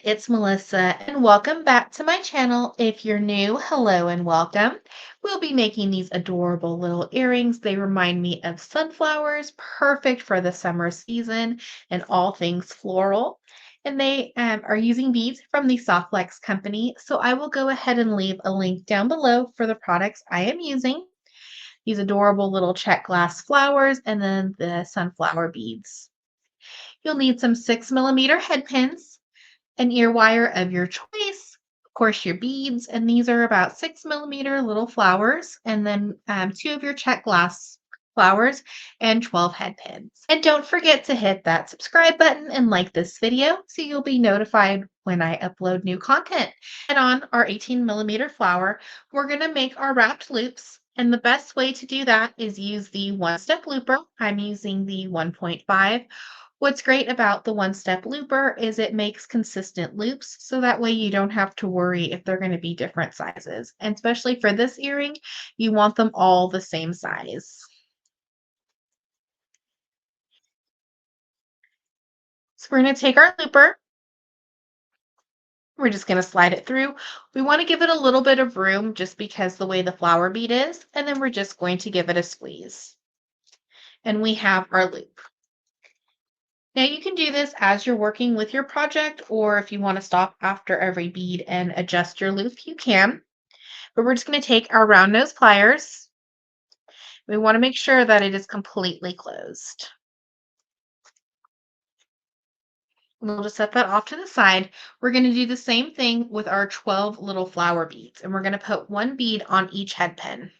it's Melissa, and welcome back to my channel. If you're new, hello and welcome. We'll be making these adorable little earrings. They remind me of sunflowers, perfect for the summer season and all things floral. And they are using beads from the Softlex company. So I will go ahead and leave a link down below for the products I am using. These adorable little Czech glass flowers and then the sunflower beads. You'll need some 6mm head pins, an ear wire of your choice, of course, your beads, and these are about 6mm little flowers, and then two of your Czech glass flowers and 12 head pins. And don't forget to hit that subscribe button and like this video so you'll be notified when I upload new content. And on our 18mm flower, we're going to make our wrapped loops. And the best way to do that is use the one-step looper. I'm using the 1.5. What's great about the one-step looper is it makes consistent loops, so that way you don't have to worry if they're going to be different sizes. And especially for this earring, you want them all the same size. So we're going to take our looper. We're just going to slide it through. We want to give it a little bit of room just because the way the flower bead is, and then we're just going to give it a squeeze. And we have our loop. Now you can do this as you're working with your project, or if you want to stop after every bead and adjust your loop, you can. But we're just going to take our round nose pliers. We want to make sure that it is completely closed. We'll just set that off to the side. We're going to do the same thing with our 12 little flower beads, and we're going to put one bead on each head pin.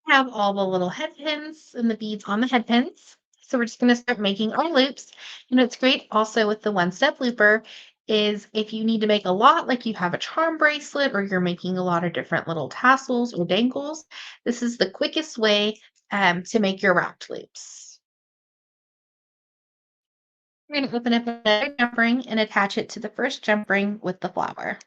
Have all the little head pins and the beads on the head pins. So we're just going to start making our loops. And what's great also with the one-step looper is if you need to make a lot, like you have a charm bracelet or you're making a lot of different little tassels or dangles, this is the quickest way to make your wrapped loops. We're going to open up another jump ring and attach it to the first jump ring with the flower.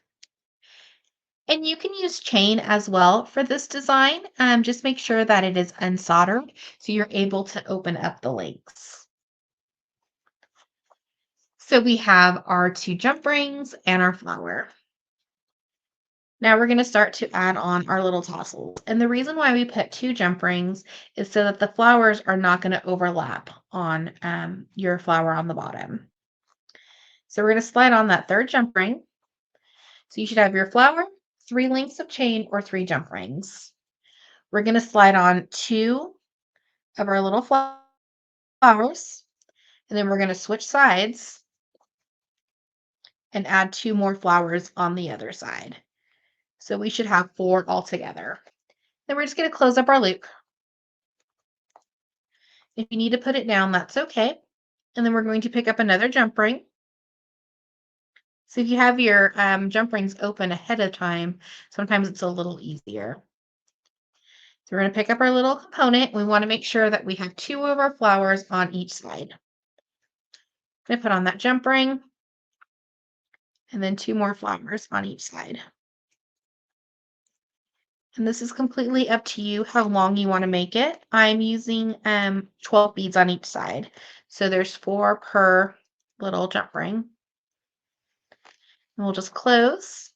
And you can use chain as well for this design. Just make sure that it is unsoldered so you're able to open up the links. So we have our two jump rings and our flower. Now we're going to start to add on our little tassels. And the reason why we put two jump rings is so that the flowers are not going to overlap on your flower on the bottom. So we're going to slide on that third jump ring. So you should have your flower, 3 links of chain, or 3 jump rings. We're going to slide on 2 of our little flowers, and then we're going to switch sides and add 2 more flowers on the other side. So we should have 4 altogether. Then we're just going to close up our loop. If you need to put it down, that's okay. And then we're going to pick up another jump ring. So if you have your jump rings open ahead of time, sometimes it's a little easier. So we're going to pick up our little component. We want to make sure that we have 2 of our flowers on each side. I'm going to put on that jump ring and then 2 more flowers on each side. And this is completely up to you how long you want to make it. I'm using 12 beads on each side. So there's 4 per little jump ring. And we'll just close.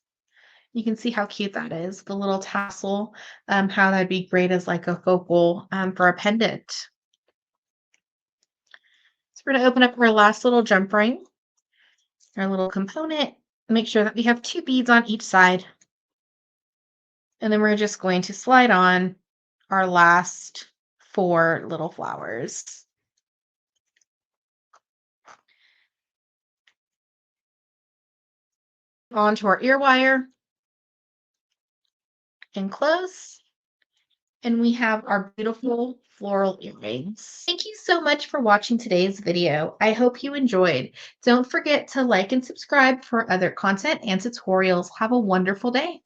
You can see how cute that is, the little tassel, how that'd be great as like a focal for a pendant. So we're going to open up our last little jump ring, our little component, make sure that we have 2 beads on each side. And then we're just going to slide on our last 4 little flowers. Onto our ear wire and close. And we have our beautiful floral earrings. Thank you so much for watching today's video. I hope you enjoyed. Don't forget to like and subscribe for other content and tutorials. Have a wonderful day.